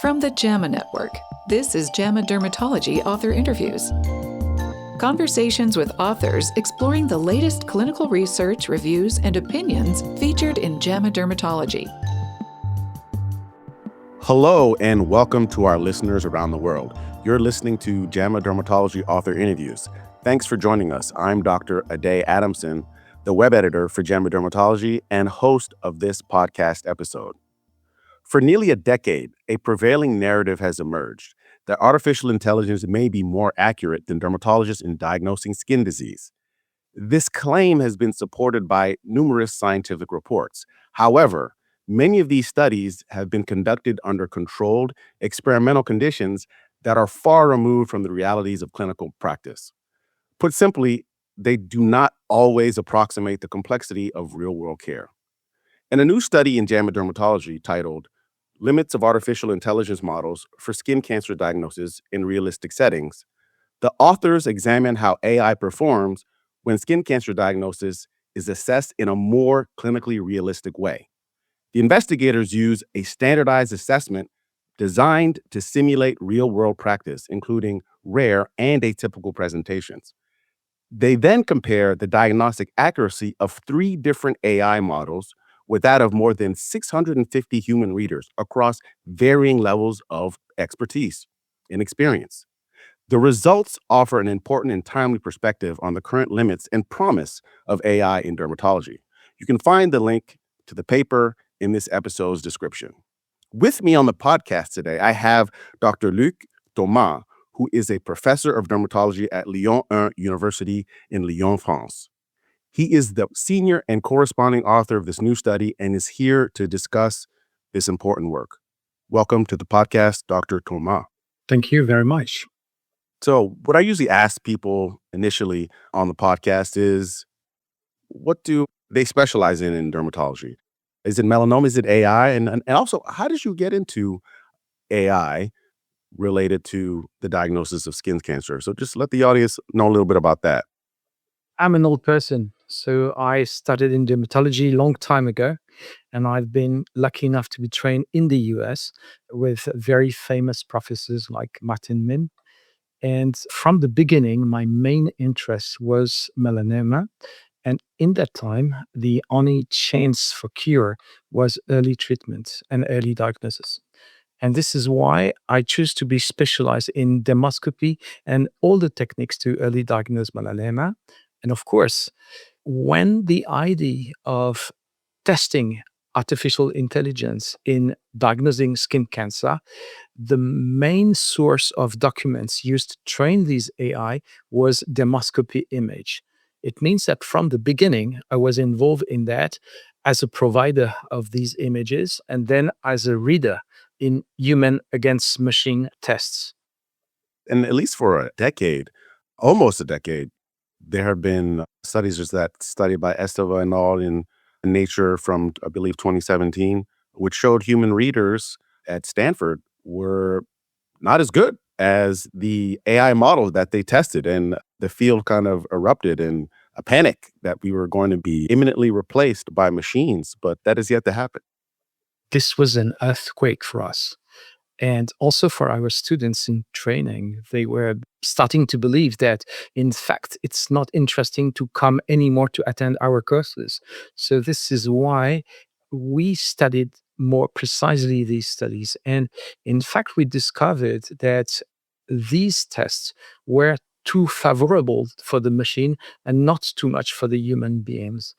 From the JAMA Network, this is JAMA Dermatology Author Interviews. Conversations with authors exploring the latest clinical research, reviews, and opinions featured in JAMA Dermatology. Hello, and welcome to our listeners around the world. You're listening to JAMA Dermatology Author Interviews. Thanks for joining us. I'm Dr. Adamson, the web editor for JAMA Dermatology and host of this podcast episode. For nearly a decade, a prevailing narrative has emerged that artificial intelligence may be more accurate than dermatologists in diagnosing skin disease. This claim has been supported by numerous scientific reports. However, many of these studies have been conducted under controlled, experimental conditions that are far removed from the realities of clinical practice. Put simply, they do not always approximate the complexity of real-world care. In a new study in JAMA Dermatology titled Limits of Artificial Intelligence Models for Skin Cancer Diagnosis in Realistic Settings, the authors examine how AI performs when skin cancer diagnosis is assessed in a more clinically realistic way. The investigators use a standardized assessment designed to simulate real-world practice, including rare and atypical presentations. They then compare the diagnostic accuracy of 3 different AI models with that of more than 650 human readers across varying levels of expertise and experience. The results offer an important and timely perspective on the current limits and promise of AI in dermatology. You can find the link to the paper in this episode's description. With me on the podcast today, I have Dr. Luc Thomas, who is a professor of dermatology at Lyon 1 University in Lyon, France. He is the senior and corresponding author of this new study and is here to discuss this important work. Welcome to the podcast, Dr. Thomas. Thank you very much. So what I usually ask people initially on the podcast is, what do they specialize in dermatology? Is it melanoma? Is it AI? And also, how did you get into AI related to the diagnosis of skin cancer? So just let the audience know a little bit about that. I'm an old person, so I studied in dermatology a long time ago, and I've been lucky enough to be trained in the US with very famous professors like Martin Min. And from the beginning, my main interest was melanoma. And in that time, the only chance for cure was early treatment and early diagnosis. And this is why I choose to be specialized in dermoscopy and all the techniques to early diagnose melanoma. And of course, when the idea of testing artificial intelligence in diagnosing skin cancer, the main source of documents used to train these AI was dermoscopy image. It means that from the beginning, I was involved in that as a provider of these images and then as a reader in human against machine tests. And at least for a decade, almost a decade, there have been studies just that study by Esteva and al. In Nature from, I believe, 2017, which showed human readers at Stanford were not as good as the AI model that they tested. And the field kind of erupted in a panic that we were going to be imminently replaced by machines, but that is yet to happen. This was an earthquake for us. And also for our students in training, they were starting to believe that, in fact, it's not interesting to come anymore to attend our courses. So this is why we studied more precisely these studies. And in fact, we discovered that these tests were too favorable for the machine and not too much for the human beings.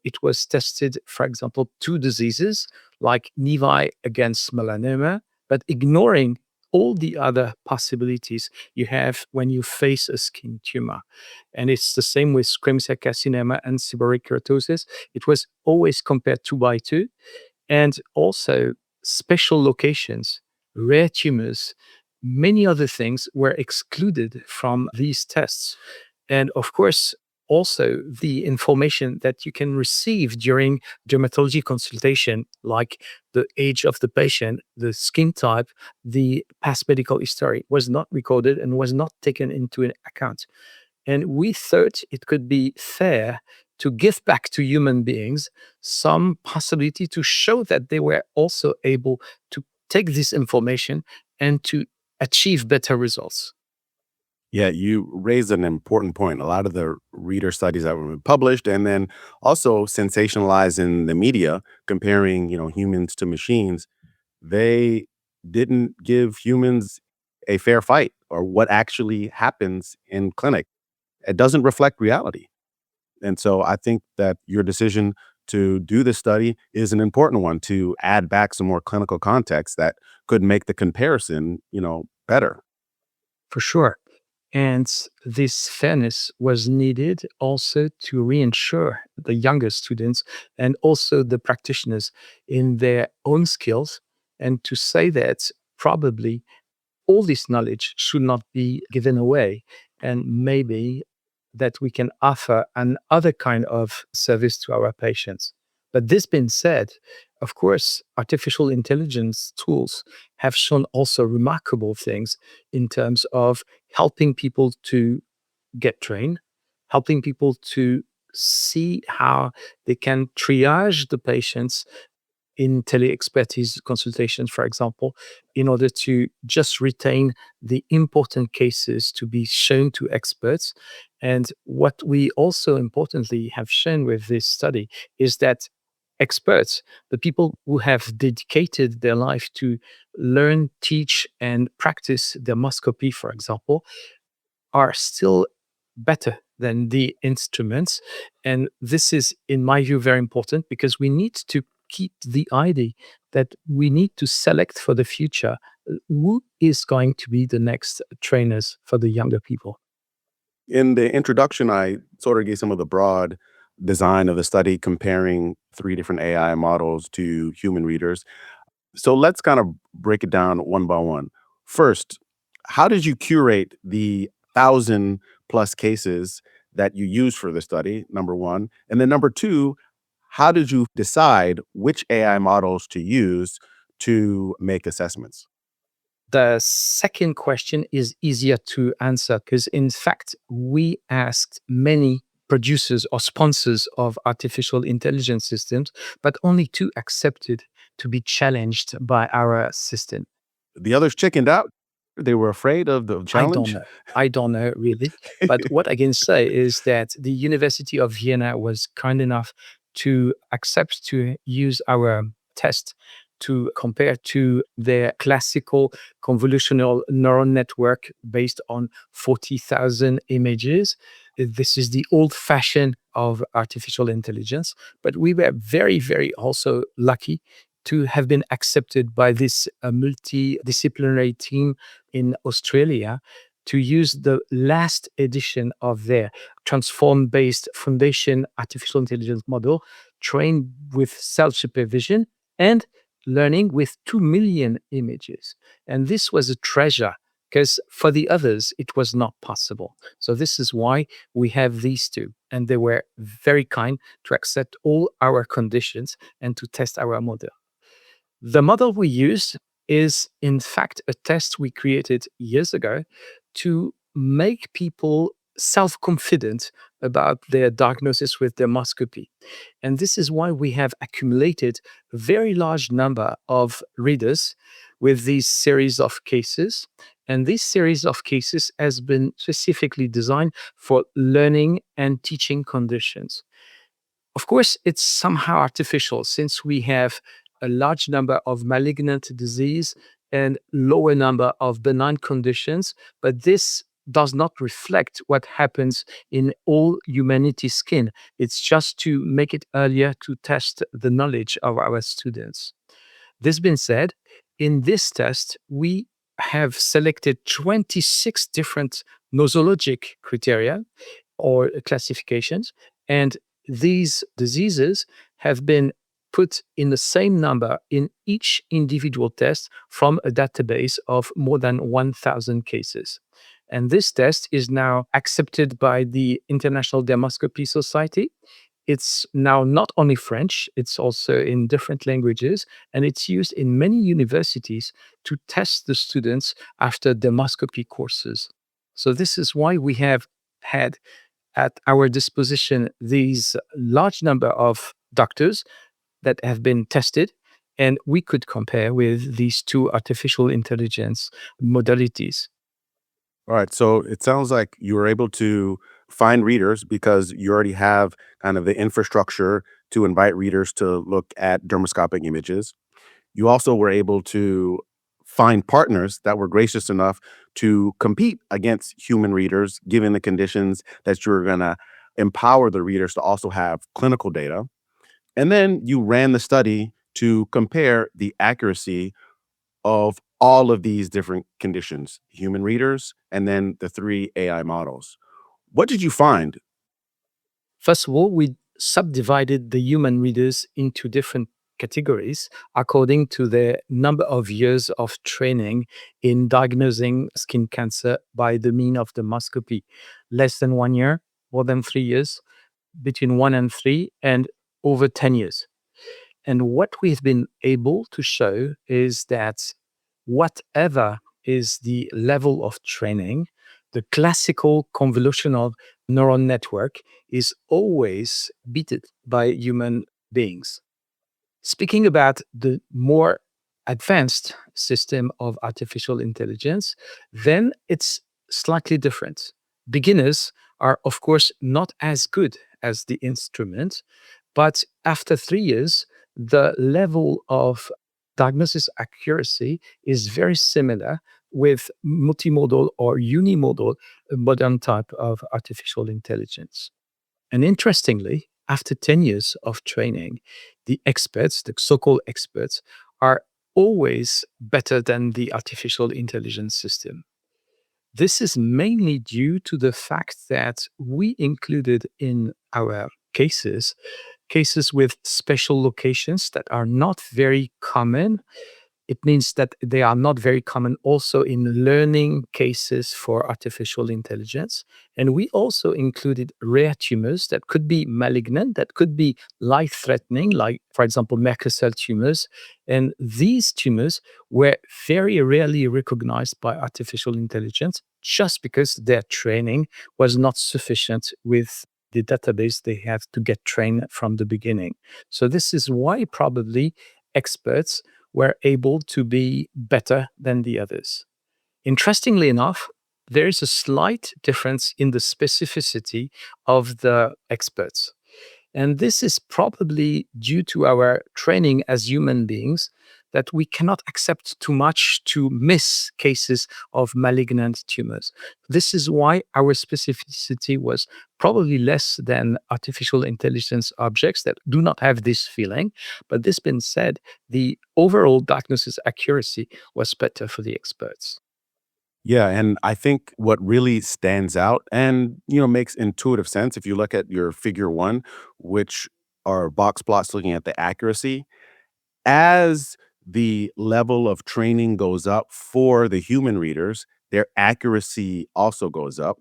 It was tested, for example, 2 diseases like nevi against melanoma, but ignoring all the other possibilities you have when you face a skin tumor. And it's the same with squamous cell carcinoma and seborrheic keratosis. It was always compared 2 by 2. And also special locations, rare tumors, many other things were excluded from these tests. And of course, also the information that you can receive during dermatology consultation, like the age of the patient, the skin type, the past medical history, was not recorded and was not taken into account. And we thought it could be fair to give back to human beings some possibility to show that they were also able to take this information and to achieve better results. Yeah, you raised an important point. A lot of the reader studies that were published and then also sensationalized in the media, comparing, humans to machines, they didn't give humans a fair fight or what actually happens in clinic. It doesn't reflect reality. And so I think that your decision to do this study is an important one to add back some more clinical context that could make the comparison, better. For sure. And this fairness was needed also to reassure the younger students and also the practitioners in their own skills, and to say that probably all this knowledge should not be given away, and maybe that we can offer another kind of service to our patients. But this being said, of course, artificial intelligence tools have shown also remarkable things in terms of helping people to get trained, helping people to see how they can triage the patients in tele-expertise consultations, for example, in order to just retain the important cases to be shown to experts. And what we also importantly have shown with this study is that experts, the people who have dedicated their life to learn, teach, and practice dermoscopy, for example, are still better than the instruments. And this is, in my view, very important because we need to keep the idea that we need to select for the future who is going to be the next trainers for the younger people. In the introduction, I sort of gave some of the broad design of the study comparing three different AI models to human readers. So let's kind of break it down one by one. First, how did you curate the 1,000 plus cases that you used for the study? Number one. And then number two, how did you decide which AI models to use to make assessments? The second question is easier to answer because, in fact, we asked many producers or sponsors of artificial intelligence systems, but only two accepted to be challenged by our system. The others chickened out. They were afraid of the I don't challenge. know. I don't know really. But what I can say is that the University of Vienna was kind enough to accept to use our test to compare to their classical convolutional neural network based on 40,000 images. This is the old fashion of artificial intelligence. But we were very, very also lucky to have been accepted by this multidisciplinary team in Australia to use the last edition of their transform based foundation artificial intelligence model trained with self supervision and learning with 2 million images. And this was a treasure because for the others, it was not possible. So, this is why we have these two. And they were very kind to accept all our conditions and to test our model. The model we used is, in fact, a test we created years ago to make people self confident about their diagnosis with dermoscopy. And this is why we have accumulated a very large number of readers with these series of cases. And this series of cases has been specifically designed for learning and teaching conditions. Of course, it's somehow artificial since we have a large number of malignant disease and lower number of benign conditions, but this does not reflect what happens in all humanity skin. It's just to make it earlier to test the knowledge of our students. This being said, in this test, we have selected 26 different nosologic criteria or classifications. And these diseases have been put in the same number in each individual test from a database of more than 1,000 cases. And this test is now accepted by the International Dermoscopy Society. It's now not only French, it's also in different languages, and it's used in many universities to test the students after dermoscopy courses. So, this is why we have had at our disposition these large number of doctors that have been tested And we could compare with these two artificial intelligence modalities. All right. So it sounds like you were able to find readers because you already have kind of the infrastructure to invite readers to look at dermoscopic images. You also were able to find partners that were gracious enough to compete against human readers, given the conditions that you're going to empower the readers to also have clinical data. And then you ran the study to compare the accuracy of all of these different conditions, human readers, and then the three AI models. What did you find? First of all, we subdivided the human readers into different categories according to their number of years of training in diagnosing skin cancer by the mean of dermoscopy. Less than 1 year, more than 3 years, between 1 and 3, and over 10 years. And what we've been able to show is that whatever is the level of training, the classical convolutional neural network is always beaten by human beings. Speaking about the more advanced system of artificial intelligence, then it's slightly different. Beginners are, of course, not as good as the instrument, but after 3 years, the level of diagnosis accuracy is very similar with multimodal or unimodal modern type of artificial intelligence. And interestingly, after 10 years of training, the experts, the so called experts, are always better than the artificial intelligence system. This is mainly due to the fact that we included in our cases with special locations that are not very common. It means that they are not very common also in learning cases for artificial intelligence. And we also included rare tumors that could be malignant, that could be life threatening, like, for example, Merkel cell tumors. And these tumors were very rarely recognized by artificial intelligence just because their training was not sufficient with the database they have to get trained from the beginning. So, this is why probably experts were able to be better than the others. Interestingly enough, there is a slight difference in the specificity of the experts. And this is probably due to our training as human beings that we cannot accept too much to miss cases of malignant tumors. This is why our specificity was probably less than artificial intelligence objects that do not have this feeling. But this being said, the overall diagnosis accuracy was better for the experts. Yeah, and I think what really stands out and, makes intuitive sense if you look at your figure 1, which are box plots looking at the accuracy, as the level of training goes up for the human readers, their accuracy also goes up.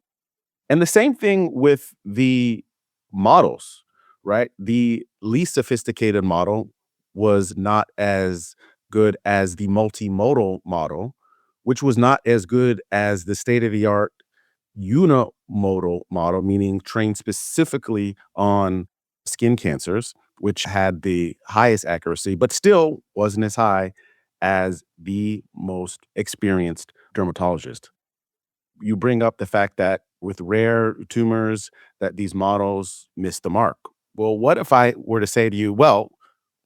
And the same thing with the models, right? The least sophisticated model was not as good as the multimodal model, which was not as good as the state of the art unimodal model, meaning trained specifically on skin cancers, which had the highest accuracy, but still wasn't as high as the most experienced dermatologist. You bring up the fact that with rare tumors that these models miss the mark. Well, what if I were to say to you, well,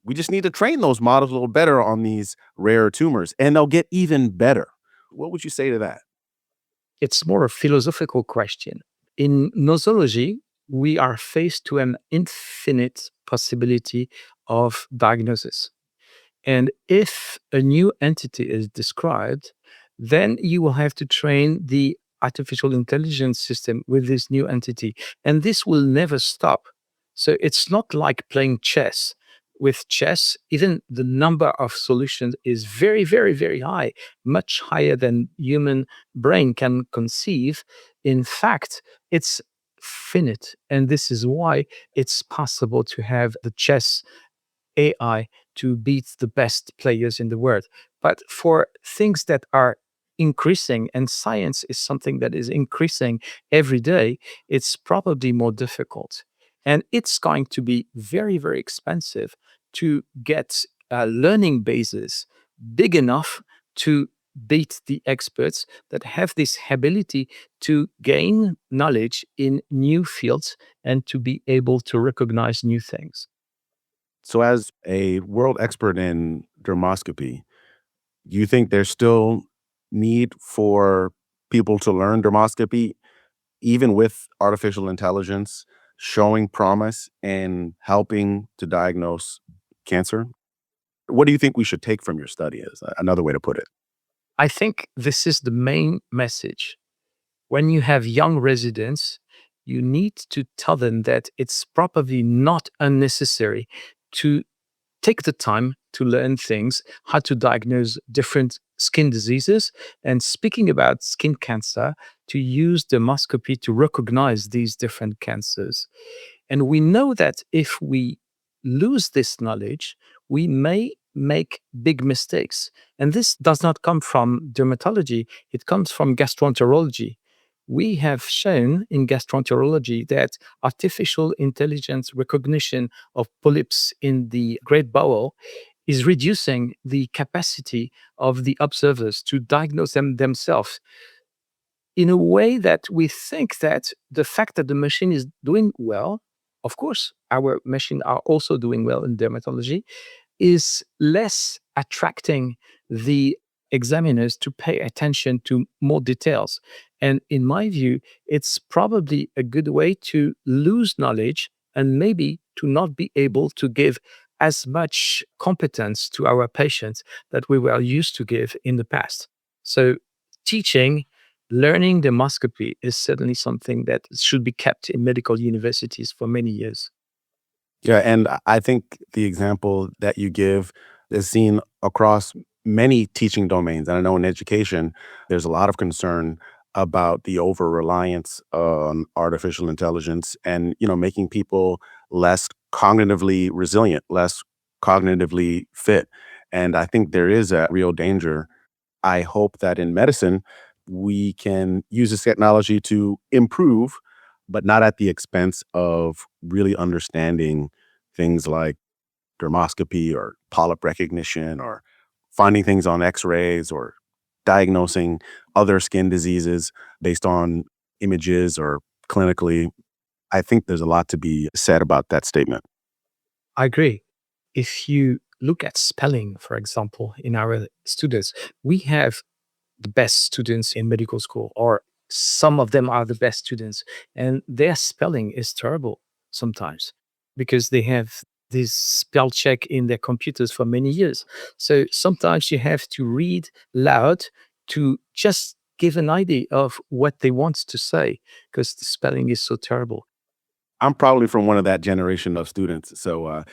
we just need to train those models a little better on these rare tumors and they'll get even better. What would you say to that? It's more a philosophical question. In nosology, we are faced to an infinite possibility of diagnosis. And if a new entity is described, then you will have to train the artificial intelligence system with this new entity. And this will never stop. So it's not like playing chess. With chess, even the number of solutions is very, very, very high, much higher than human brain can conceive. In fact, it's finite. And this is why it's possible to have the chess AI to beat the best players in the world. But for things that are increasing, and science is something that is increasing every day, it's probably more difficult. And it's going to be very, very expensive to get learning bases big enough to beat the experts that have this ability to gain knowledge in new fields and to be able to recognize new things. So, as a world expert in dermoscopy, do you think there's still need for people to learn dermoscopy, even with artificial intelligence showing promise and helping to diagnose cancer? What do you think we should take from your study, is another way to put it? I think this is the main message. When you have young residents, you need to tell them that it's probably not unnecessary to take the time to learn things, how to diagnose different skin diseases, and speaking about skin cancer, to use dermoscopy to recognize these different cancers. And we know that if we lose this knowledge, we may make big mistakes. And this does not come from dermatology, it comes from gastroenterology. We have shown in gastroenterology that artificial intelligence recognition of polyps in the great bowel is reducing the capacity of the observers to diagnose them themselves in a way that we think that the fact that the machine is doing well, of course, our machine are also doing well in dermatology, is less attracting the examiners to pay attention to more details. And in my view, it's probably a good way to lose knowledge and maybe to not be able to give as much competence to our patients that we were used to give in the past. So, teaching, learning dermoscopy is certainly something that should be kept in medical universities for many years. Yeah, and I think the example that you give is seen across many teaching domains. And I know in education, there's a lot of concern about the over reliance on artificial intelligence and, making people less cognitively resilient, less cognitively fit. And I think there is a real danger. I hope that in medicine, we can use this technology to improve, but not at the expense of really understanding things like dermoscopy or polyp recognition or finding things on x-rays or diagnosing other skin diseases based on images or clinically. I think there's a lot to be said about that statement. I agree. If you look at spelling, for example, in our students, we have the best students in medical school, or some of them are the best students, and their spelling is terrible sometimes because they have this spell check in their computers for many years. So sometimes you have to read loud to just give an idea of what they want to say because the spelling is so terrible. I'm probably from one of that generation of students, so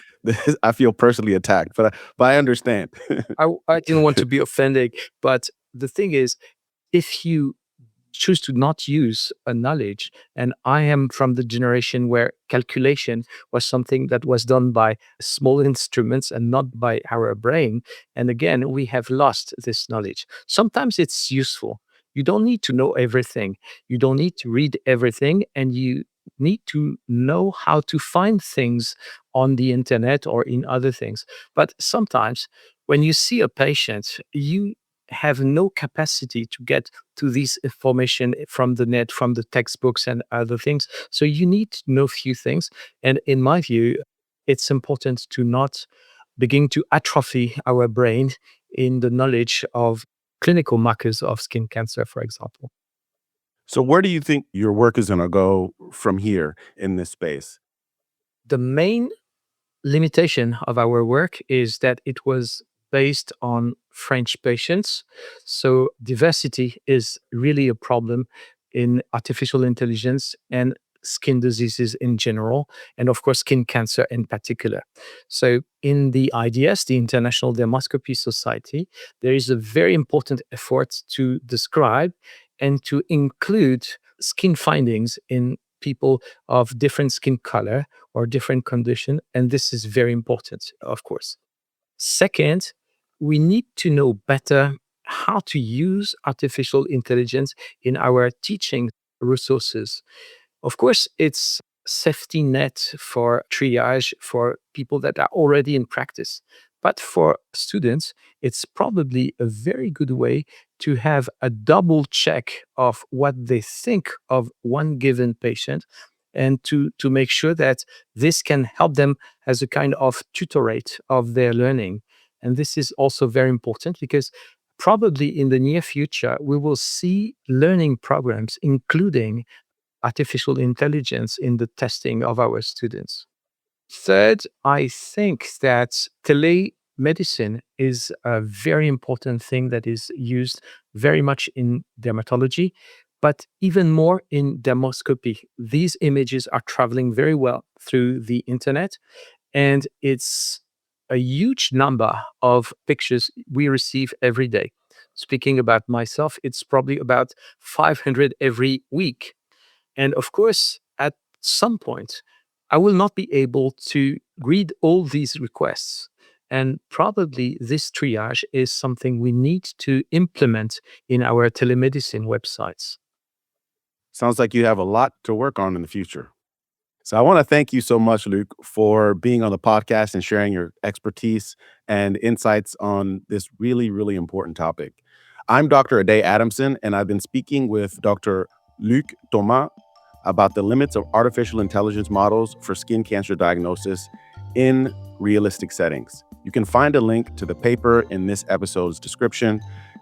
I feel personally attacked, but I understand. I didn't want to be offending, but the thing is, if you choose to not use a knowledge. And I am from the generation where calculation was something that was done by small instruments and not by our brain. And again, we have lost this knowledge. Sometimes it's useful. You don't need to know everything. You don't need to read everything. And you need to know how to find things on the internet or in other things. But sometimes when you see a patient, you have no capacity to get to this information from the net, from the textbooks and other things. So you need to know a few things. And in my view, it's important to not begin to atrophy our brain in the knowledge of clinical markers of skin cancer, for example. So where do you think your work is gonna go from here in this space? The main limitation of our work is that it was based on French patients. So diversity is really a problem in artificial intelligence and skin diseases in general, and of course, skin cancer in particular. So, in the IDS, the International Dermoscopy Society, there is a very important effort to describe and to include skin findings in people of different skin color or different condition. And this is very important, of course. Second, we need to know better how to use artificial intelligence in our teaching resources. Of course, it's safety net for triage for people that are already in practice. But for students, it's probably a very good way to have a double check of what they think of one given patient and to make sure that this can help them as a kind of tutorate of their learning. And this is also very important because probably in the near future, we will see learning programs, including artificial intelligence in the testing of our students. Third, I think that telemedicine is a very important thing that is used very much in dermatology, but even more in dermoscopy. These images are traveling very well through the internet, and it's a huge number of pictures we receive every day. Speaking about myself, it's probably about 500 every week. And of course, at some point, I will not be able to read all these requests. And probably this triage is something we need to implement in our telemedicine websites. Sounds like you have a lot to work on in the future. So I want to thank you so much, Luc, for being on the podcast and sharing your expertise and insights on this really, really important topic. I'm Dr. Adamson, and I've been speaking with Dr. Luc Thomas about the limits of artificial intelligence models for skin cancer diagnosis in realistic settings. You can find a link to the paper in this episode's description.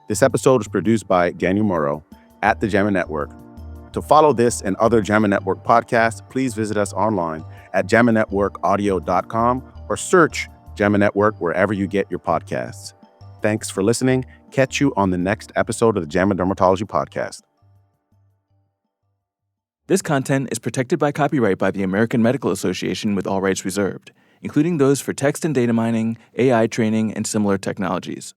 This episode was produced by Daniel Morrow at the JAMA Network. To follow this and other JAMA Network podcasts, please visit us online at jamanetworkaudio.com or search JAMA Network wherever you get your podcasts. Thanks for listening. Catch you on the next episode of the JAMA Dermatology Podcast. This content is protected by copyright by the American Medical Association with all rights reserved, including those for text and data mining, AI training, and similar technologies.